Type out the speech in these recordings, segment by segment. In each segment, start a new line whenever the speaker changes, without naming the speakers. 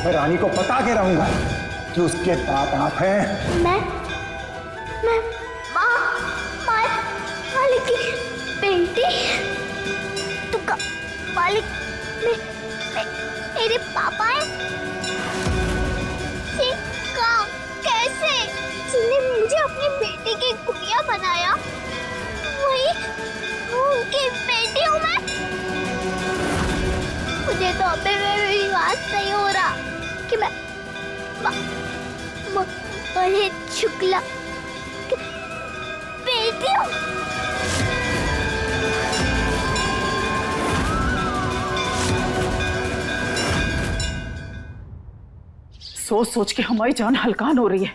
मैं रानी को बता के रहूंगा कि उसके बाप आप हैं।
मैं मालिक की बेटी? तू का मालिक मेरे पापा है? कैसे जिन्हें मुझे अपनी बेटी की गुड़िया बनाया वही उनकी बेटी हूँ मैं? मुझे तो अभी भी विश्वास नहीं हो रहा कि मैं महेश शुक्ला की बेटी हूँ।
सोच सोच के हमारी जान हलकान हो रही है।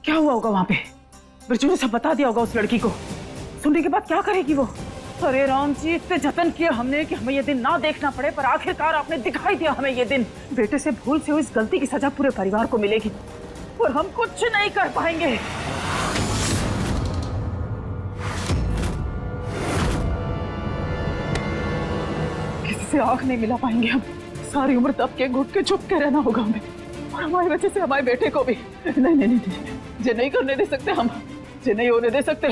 क्या हुआ होगा वहां पे? बिरजू ने सब बता दिया होगा उस लड़की को। सुनने के बाद क्या करेगी वो? अरे राम जी, इतने जतन किए हमने कि हमें ये दिन ना देखना पड़े, पर आखिरकार आपने दिखाई दिया हमें ये दिन। बेटे से भूल से हुई इस गलती की सजा पूरे परिवार को मिलेगी और हम कुछ नहीं कर पाएंगे। किसी से आंख नहीं मिला पाएंगे हम। सारी उम्र दब के घुट के छुप के रहना होगा हमें, और हमारी वजह से हमारे बेटे को भी। नहीं नहीं नहीं, ये नहीं करने दे सकते हम, ये नहीं होने दे सकते।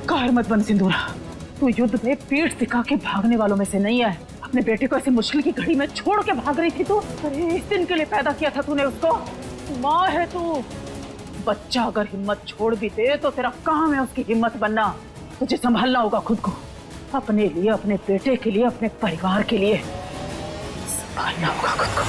कार मत बन सिंदूरा, तू युद्ध में पीठ दिखा के भागने वालों में से नहीं है। अपने बेटे को ऐसे मुश्किल की घड़ी में छोड़ के भाग रही थी तू। अरे इस दिन के लिए पैदा किया था तूने उसको। माँ है तू। बच्चा अगर हिम्मत छोड़ भी दे तो तेरा काम है उसकी हिम्मत बनना। तुझे संभालना होगा खुद को, अपने लिए, अपने बेटे के लिए, अपने परिवार के लिए संभालना होगा खुद को।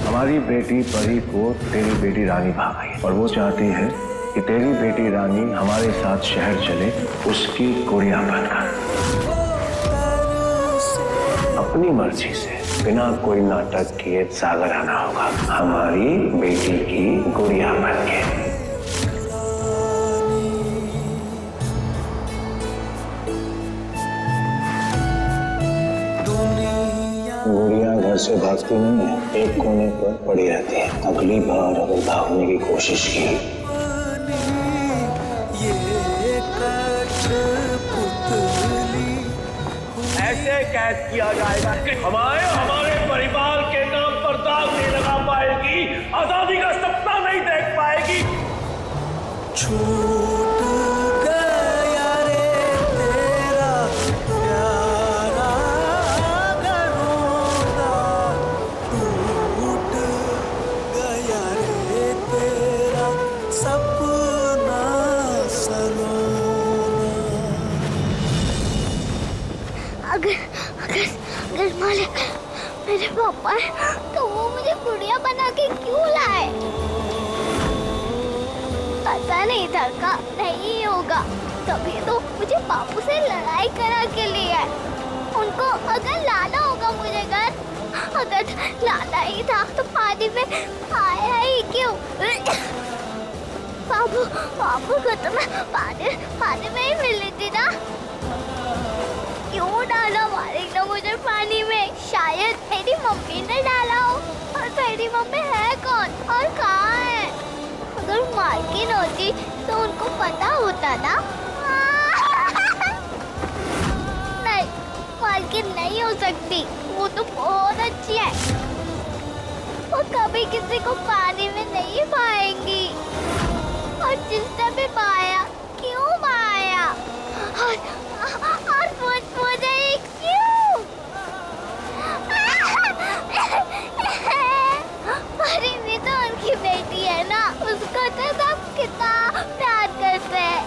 हमारी बेटी परी को तेरी बेटी रानी भाग गई और वो चाहती है कि तेरी बेटी रानी हमारे साथ शहर चले, उसकी गुड़िया बनकर, अपनी मर्जी से, बिना कोई नाटक किए सागर आना होगा हमारी बेटी की गुड़िया बनके। गुड़िया घर से भागती नहीं है, एक कोने पर पड़ी रहती है। अगली बार अगर भागने की कोशिश की
ऐसे कैद किया जाएगा कि हमारे परिवार के नाम पर दाग नहीं लगा पाएगी, आजादी का सपना नहीं देख पाएगी।
छूट गया रे तेरा प्यारा घरौंदा, टूट गया रे तेरा सपना सलोना।
अगर मालिक मेरे पापा है तो वो मुझे गुड़िया बना के क्यों लाए? पता नहीं था का नहीं होगा, तभी तो मुझे बापू से लड़ाई करा के लिए है। उनको अगर लाना होगा मुझे घर, अगर लाना ही था तो पानी में आया ही क्यों? बापू को तो मैं पानी में ही मिली थी ना। क्यों डाला मालिक ने मुझे पानी में? शायद मेरी मम्मी ने डाला हो। और मेरी मम्मी है कौन और कहाँ है? अगर मालकिन होती तो उनको पता होता ना। नहीं, मालकिन नहीं हो सकती, वो तो बहुत अच्छी है। वो कभी किसी को पानी में नहीं पाएंगी, और जिसने भी पाया क्यों पाया? और मुझे क्यों? परी भी तो उनकी बेटी है ना, उसको तो सब कितना प्यार करते हैं।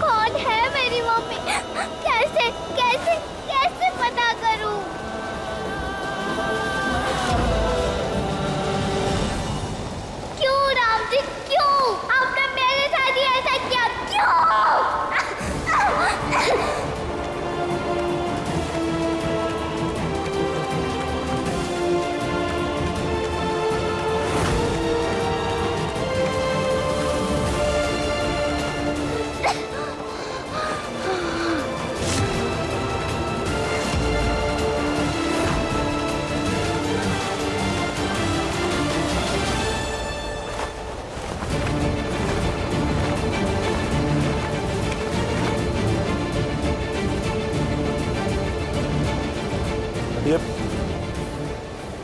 कौन है मेरी मम्मी? कैसे कैसे कैसे पता करूं? क्यों राम जी, क्यों आपने मेरे साथ ही ऐसा किया? क्यों?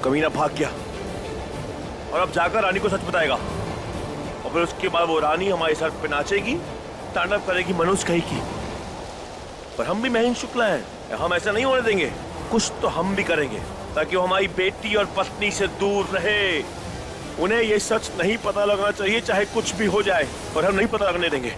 कमीना भाग गया और अब जाकर रानी को सच बताएगा, और फिर उसके बाद वो रानी हमारे सर पे नाचेगी, तांडव करेगी मनुष्य कही की। पर हम भी महेंद्र शुक्ला हैं, हम ऐसा नहीं होने देंगे। कुछ तो हम भी करेंगे ताकि वो हमारी बेटी और पत्नी से दूर रहे। उन्हें ये सच नहीं पता लगना चाहिए, चाहे कुछ भी हो जाए, और हम नहीं पता लगने देंगे।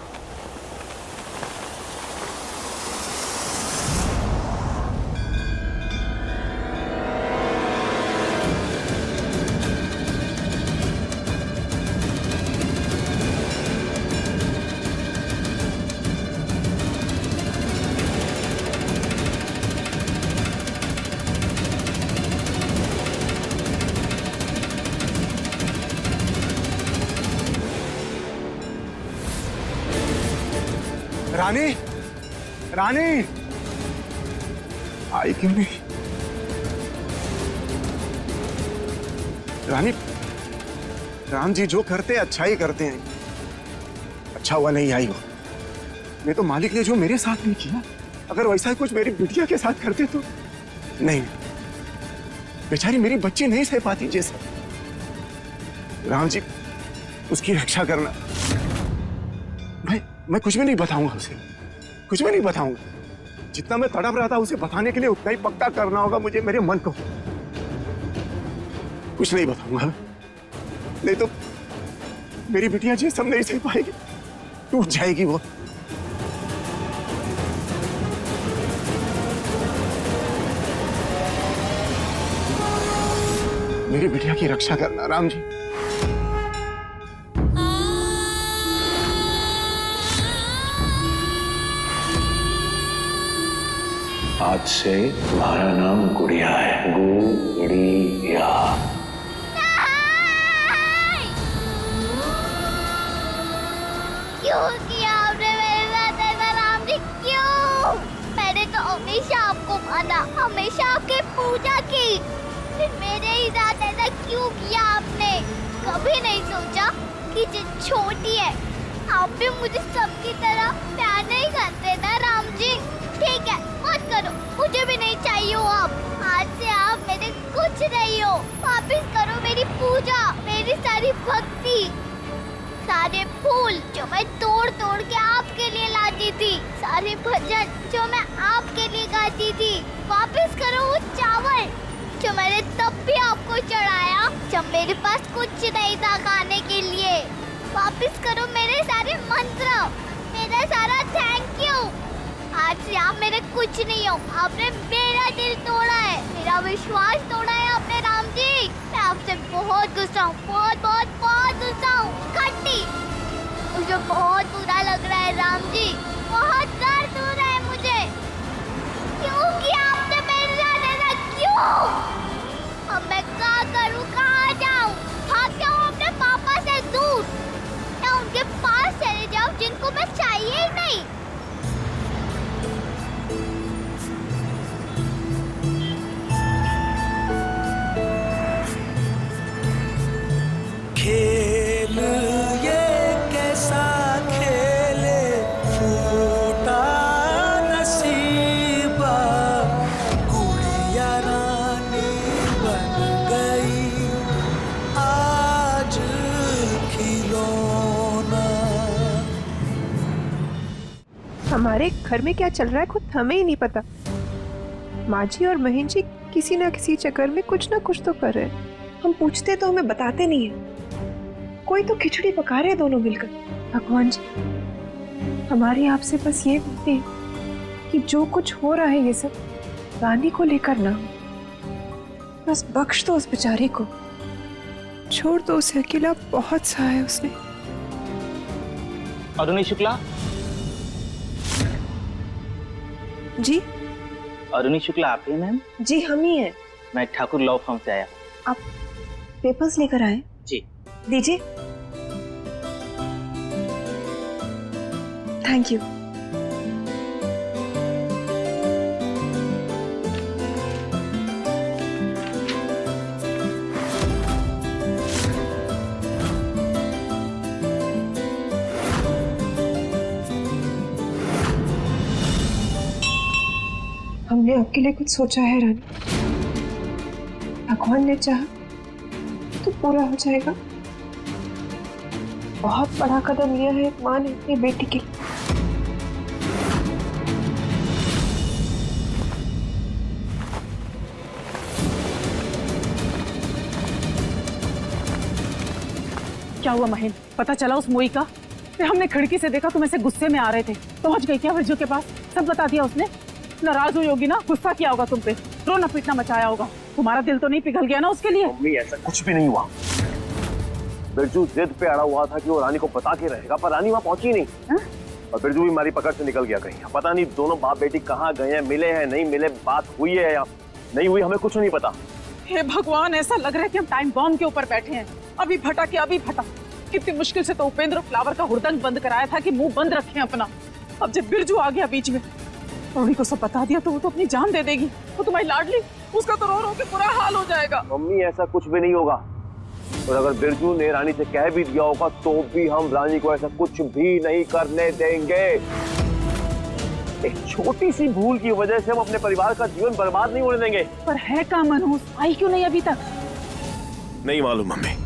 रानी, रानी आई क्यों नहीं? रानी, राम जी जो करते हैं अच्छा ही करते हैं। अच्छा हुआ नहीं आई वो। मैं तो मालिक ने जो मेरे साथ नहीं किया, अगर वैसा ही कुछ मेरी बिटिया के साथ करते तो नहीं, बेचारी मेरी बच्ची नहीं सह पाती जैसे। राम जी उसकी रक्षा करना। मैं कुछ भी नहीं बताऊंगा उसे, कुछ भी नहीं बताऊंगा। जितना मैं तड़प रहा था उसे बताने के लिए उतना ही पक्का करना होगा मुझे, मेरे मन को। कुछ नहीं बताऊंगा, नहीं तो मेरी बिटिया जी सब नहीं सह पाएगी, टूट जाएगी वो। मेरी बिटिया की रक्षा करना राम जी।
आज से तुम्हारा नाम गुड़िया है, गुड़िया।
क्यों किया आपने मेरे साथ ऐसा राम जी, क्यों? मैंने तो हमेशा आपको माना, हमेशा आपकी पूजा की, फिर मेरे ही साथ ऐसा क्यों किया आपने? कभी नहीं सोचा कि जो छोटी है आप भी मुझे सबकी तरह प्यार नहीं करते ना राम जी? ठीक है, मत करो, मुझे भी नहीं चाहिए हो आप। आज से आप मेरे कुछ नहीं हो। वापिस करो मेरी पूजा, मेरी सारी भक्ति, सारे फूल जो मैं तोड़ तोड़ के आपके लिए लाती थी, सारे भजन जो मैं आपके लिए गाती थी। वापिस करो वो चावल जो मैंने तब भी आपको चढ़ाया जब मेरे पास कुछ नहीं था खाने के लिए। वापिस करो मेरे सारे मंत्र, मेरा सारा थैंक यू। आज से आप मेरे कुछ नहीं हो। आपने मेरा दिल तोड़ा है, मेरा विश्वास तोड़ा है आपने राम जी। मैं आपसे बहुत गुस्सा हूँ, बहुत बहुत बहुत गुस्सा हूँ। खट्टी, मुझे बहुत बुरा लग रहा है राम जी, बहुत दर्द हो रहा है मुझे। क्यों किया आपने मेरे साथ ऐसा, क्यों? अब मैं क्या करूँ, कहाँ जाऊँ? भाग जाऊँ अपने पापा से दूर, या उनके पास चले जाऊँ जिनको मैं चाहिए ही नहीं?
खेल ये कैसा खेले, फूटा नसीबा, गुड़िया रानी बन गई आज खिलौना।
हमारे घर में क्या चल रहा है खुद हमें ही नहीं पता। माँ जी और महेंद्र जी किसी ना किसी चक्कर में कुछ ना कुछ तो कर रहे हैं। हम पूछते तो हमें बताते नहीं है। कोई तो खिचड़ी पका रहे हैं दोनों मिलकर। भगवान जी, हमारी आपसे बस ये विनती है कि जो कुछ हो रहा है ये सब रानी को लेकर ना हो। बस बख्श दो उस बेचारी को, छोड़ दो उसे अकेला, बहुत सहा है उसने।
अरुणी शुक्ला
जी?
अरुणी शुक्ला आप ही मैम?
जी हम ही हैं।
मैं ठाकुर लॉ फर्म से आया।
आप पेपर्स लेकर आए?
जी।
दीजिए। Thank you. हमने आपके लिए कुछ सोचा है रानी। भगवान ने चाहा तो पूरा हो जाएगा। बहुत बड़ा कदम लिया है एक माँ ने अपनी बेटी के लिए।
क्या हुआ महेंद्र, पता चला उस मोई का? हमने खिड़की से देखा तुम ऐसे गुस्से में आ रहे थे। पहुंच गई क्या बिरजू के पास? सब बता दिया उसने? नाराज हुई होगी ना, गुस्सा किया होगा तुम पे, रोना पीटना मचाया होगा। तुम्हारा दिल तो नहीं पिघल गया ना उसके लिए?
मम्मी ऐसा कुछ भी नहीं हुआ। बिरजू जिद पे अड़ा हुआ था कि वो रानी को बता के रहेगा, पर रानी वहां पहुंची नहीं। और बिरजू भी हमारी पकड़ से निकल गया कहीं। पता नहीं दोनों बाप बेटी कहाँ गए हैं, मिले हैं नहीं मिले, बात हुई है या नहीं हुई, हमें कुछ नहीं पता।
हे भगवान, ऐसा लग रहा है कि हम टाइम बॉम्ब के ऊपर बैठे हैं। अभी फटा के अभी फटा। कितनी मुश्किल से तो उपेंद्र फ्लावर का हुड़दंग बंद कराया था कि मुंह बंद रखें अपना। अब जब बिरजू आ गया बीच में और उन्हीं को सब बता दिया तो वो तो अपनी जान दे देगी। वो तुम्हारी लाडली, उसका तो रो रो के बुरा हाल हो जाएगा।
मम्मी ऐसा कुछ भी नहीं होगा। और अगर बिरजू ने रानी से कह भी दिया होगा तो भी हम रानी को ऐसा कुछ भी नहीं करने देंगे। एक छोटी सी भूल की वजह से हम अपने परिवार का जीवन बर्बाद नहीं होने देंगे।
पर है का मनहूस, आई क्यों नहीं अभी तक?
नहीं मालूम मम्मी।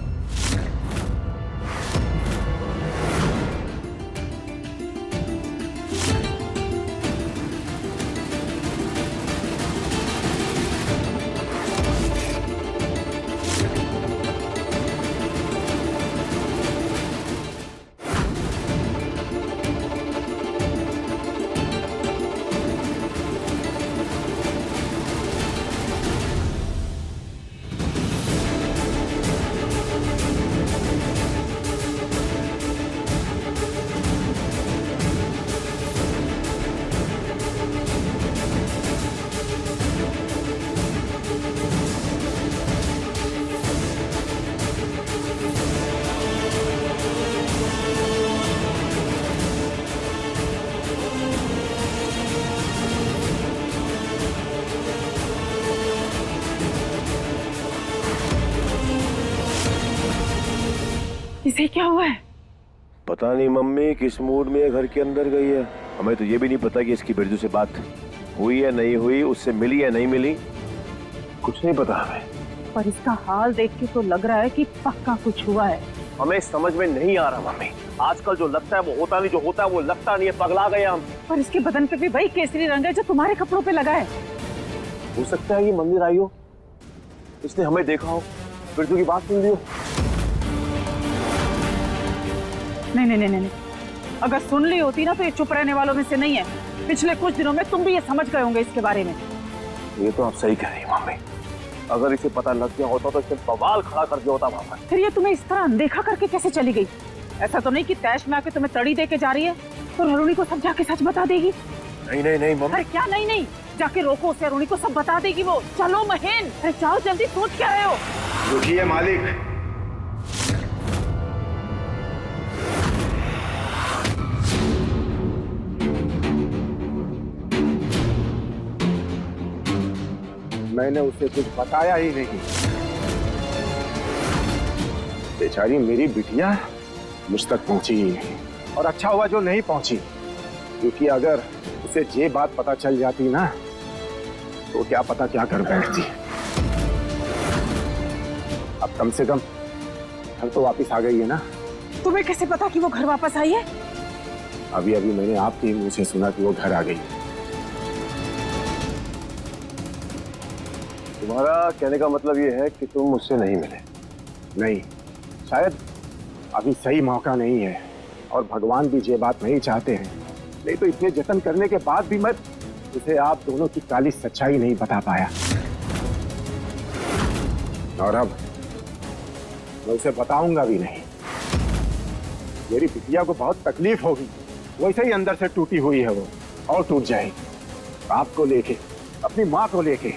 इसे क्या हुआ है?
पता नहीं मम्मी किस मूड में घर के अंदर गई है। हमें तो ये भी नहीं पता कि इसकी बिरजू से बात हुई या नहीं हुई, उससे मिली या नहीं मिली, कुछ नहीं पता हमें।
पर इसका हाल देख के तो लग रहा है कि पक्का कुछ हुआ है।
हमें समझ में नहीं आ रहा मम्मी। आजकल जो लगता है वो होता नहीं, जो होता है वो लगता नहीं है। पगला गए हम।
पर इसके बदन पे भी वही केसरी रंग है जो तुम्हारे कपड़ों पे लगा है।
हो सकता है ये मंदिर आई हो, इसने हमें देखा हो, बिरजू की बात सुन ली हो।
नहीं नहीं नहीं नहीं, अगर सुन ली होती ना तो ये चुप रहने वालों में से नहीं है। पिछले कुछ दिनों में तुम भी ये समझ गए होंगे इसके बारे में।
ये तो आप सही कह रही हैं मम्मी। अगर इसे पता लग गया होता तो इसने बवाल खड़ा कर दिया होता वहां पर।
फिर ये तुम्हें इस तरह अनदेखा करके कैसे चली गई? ऐसा तो नहीं कि तैश में आके तुम्हें तड़ी दे के जा रही है तो अरुणी को सब जाके सच बता देगी?
नहीं नहीं नहीं मम्मी।
अरे क्या नहीं नहीं, जाके रोको उसे, अरुणी को सब बता देगी वो। चलो महेंद्र, अरे जाओ जल्दी, सोच क्या रहे हो?
रुकिए मालिक। मैंने उसे कुछ बताया ही नहीं। बेचारी मेरी बिटिया मुझ तक पहुंची ही नहीं। और अच्छा हुआ जो नहीं पहुंची, क्योंकि अगर उसे ये बात पता चल जाती ना तो क्या पता क्या कर बैठती। अब कम से कम घर तो वापस आ गई है ना।
तुम्हें कैसे पता कि वो घर वापस आई है?
अभी अभी मैंने आपके मुंह से सुना कि वो घर आ गई।
तुम्हारा कहने का मतलब ये है कि तुम मुझसे नहीं मिले?
नहीं, शायद अभी सही मौका नहीं है और भगवान भी ये बात नहीं चाहते हैं। नहीं तो इतने जतन करने के बाद भी मैं उसे आप दोनों की काली सच्चाई नहीं बता पाया। और अब मैं उसे बताऊंगा भी नहीं। मेरी बिटिया को बहुत तकलीफ होगी, वैसे ही अंदर से टूटी हुई है वो, और टूट जाएगी। आपको लेके, अपनी माँ को लेके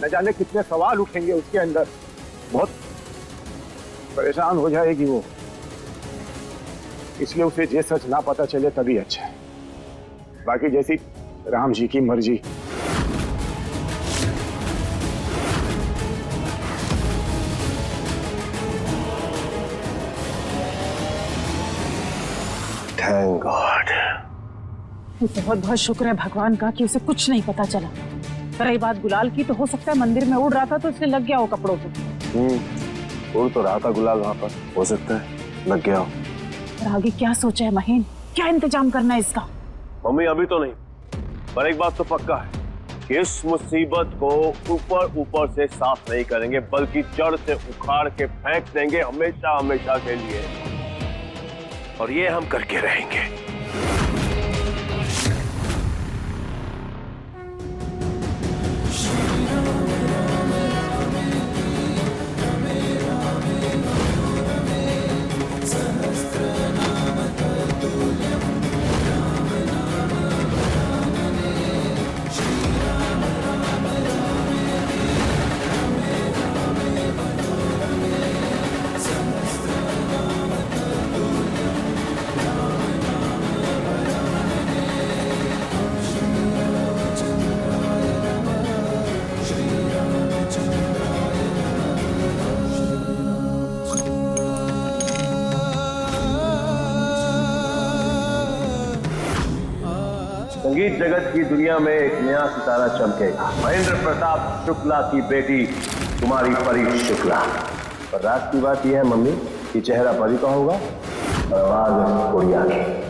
न जाने कितने सवाल उठेंगे उसके अंदर। बहुत परेशान हो जाएगी वो। इसलिए उसे ये सच ना पता चले तभी अच्छा है। बाकी जैसी राम जी की मर्जी।
Thank God.
बहुत बहुत शुक्र है भगवान का कि उसे कुछ नहीं पता चला। रही बात गुलाल की, तो हो सकता है मंदिर में उड़ रहा था तो इसलिए लग गया हो कपड़ों को।
उड़ तो रहा था गुलाल वहां पर, हो सकता है लग गया हो।
और आगे क्या सोचा है महीन, क्या इंतजाम करना है इसका?
मम्मी अभी तो नहीं, पर एक बात तो पक्का है कि इस मुसीबत को ऊपर ऊपर से साफ नहीं करेंगे, बल्कि जड़ से उखाड़ के फेंक देंगे हमेशा हमेशा के लिए। और ये हम करके रहेंगे। संगीत जगत की दुनिया में एक नया सितारा चमकेगा। महेंद्र प्रताप शुक्ला की बेटी कुमारी परी शुक्ला। पर रात की बात यह है मम्मी कि चेहरा परी का होगा और आवाज गुड़िया की।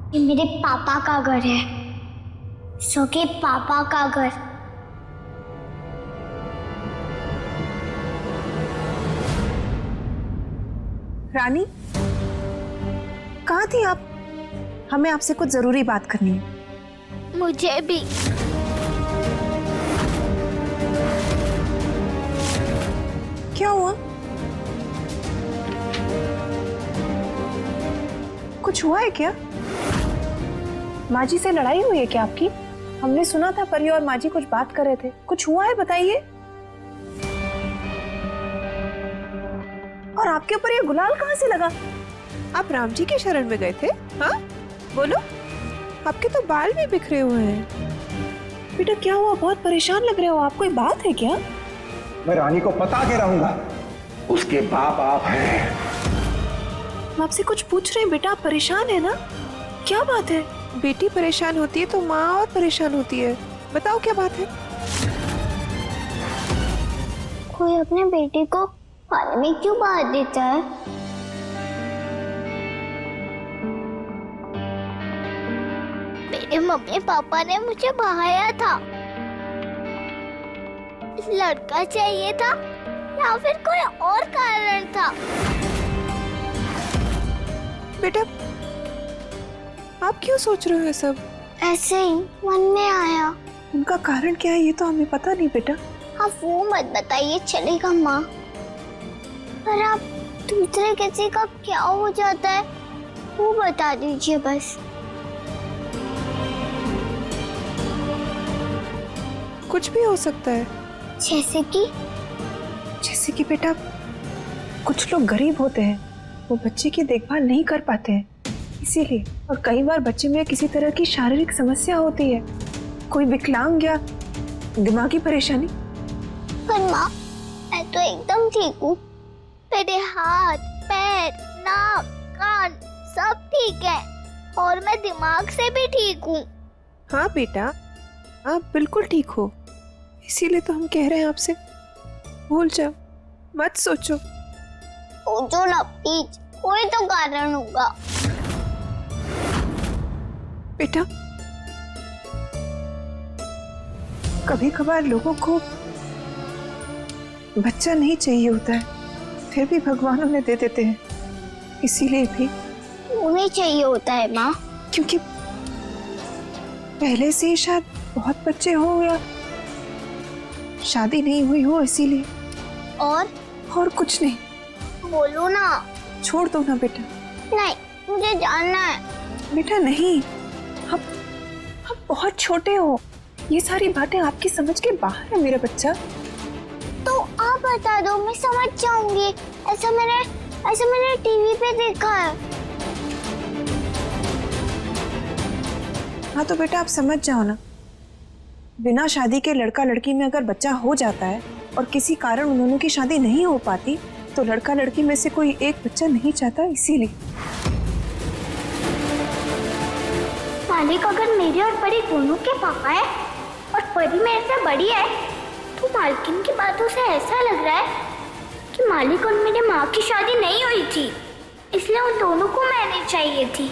ये मेरे पापा का घर है, सगे पापा का घर।
रानी, कहाँ थी आप? हमें आपसे कुछ जरूरी बात करनी है।
मुझे भी।
क्या हुआ? कुछ हुआ है क्या? माँ जी से लड़ाई हुई है क्या आपकी? हमने सुना था परी और माँ जी कुछ बात कर रहे थे। कुछ हुआ है, बताइए। और आपके ऊपर ये गुलाल कहाँ से लगा? आप राम जी के शरण में गए थे? हाँ, बोलो। आपके तो बाल भी बिखरे हुए हैं। बेटा क्या हुआ? बहुत परेशान लग रहे हो आप। कोई बात है क्या?
मैं रानी को बता के रहूंगा, उसके बाप आप हैं।
हम आपसे कुछ पूछ रहे हैं बेटा, आप परेशान है ना? क्या बात है? बेटी परेशान होती है तो माँ और परेशान होती है। बताओ क्या बात है?
कोई अपने बेटे को पानी में क्यों बांध देता है? मेरे मम्मी पापा ने मुझे बहाया था। लड़का चाहिए था या फिर कोई और कारण था?
बेटा आप क्यों सोच रहे हो ये सब?
ऐसे ही मन में आया।
उनका कारण क्या है ये तो हमें पता नहीं बेटा।
आप वो मत बताइए, चलेगा माँ। पर आप दूसरे किसी का क्या हो जाता है वो बता दीजिए बस।
कुछ भी हो सकता है।
जैसे कि
बेटा कुछ लोग गरीब होते हैं, वो बच्चे की देखभाल नहीं कर पाते हैं इसीलिए। और कई बार बच्चे में किसी तरह की शारीरिक समस्या होती है, कोई विकलांग या दिमागी परेशानी।
पर माँ मैं तो एकदम ठीक हूँ। मेरे हाथ पैर नाक कान सब ठीक है और मैं दिमाग से भी ठीक हूँ।
हाँ बेटा आप बिल्कुल ठीक हो, इसीलिए तो हम कह रहे हैं आपसे भूल जाओ, मत सोचो।
सोचो ना प्लीज, कोई तो कारण होगा।
बेटा कभी कभार लोगों को बच्चा नहीं चाहिए होता है, फिर भी भगवान उन्हें दे देते हैं। इसीलिए भी
उन्हें चाहिए होता है माँ,
क्योंकि पहले से ही शायद बहुत बच्चे हो या शादी नहीं हुई हो, इसीलिए।
और
कुछ नहीं।
बोलो ना।
छोड़ दो ना बेटा।
नहीं मुझे जानना है।
बेटा नहीं, आप बहुत छोटे हो, ये सारी बातें आपकी समझ के बाहर है मेरा बच्चा।
तो आप बता दो, मैं समझ जाऊंगी। ऐसा मैंने ऐसा मैंने टीवी पे देखा है।
हाँ तो बेटा आप समझ जाओ ना, बिना शादी के लड़का लड़की में अगर बच्चा हो जाता है और किसी कारण उन दोनों की शादी नहीं हो पाती तो लड़का लड़की में से कोई एक बच्चा नहीं चाहता, इसीलिए।
मालिक अगर मेरे और परी दोनों के पापा है और परी मेरे से बड़ी है तो मालकिन की बातों से ऐसा लग रहा है कि मालिक और मेरी माँ की शादी नहीं हुई थी, इसलिए उन दोनों को मैरिज चाहिए थी।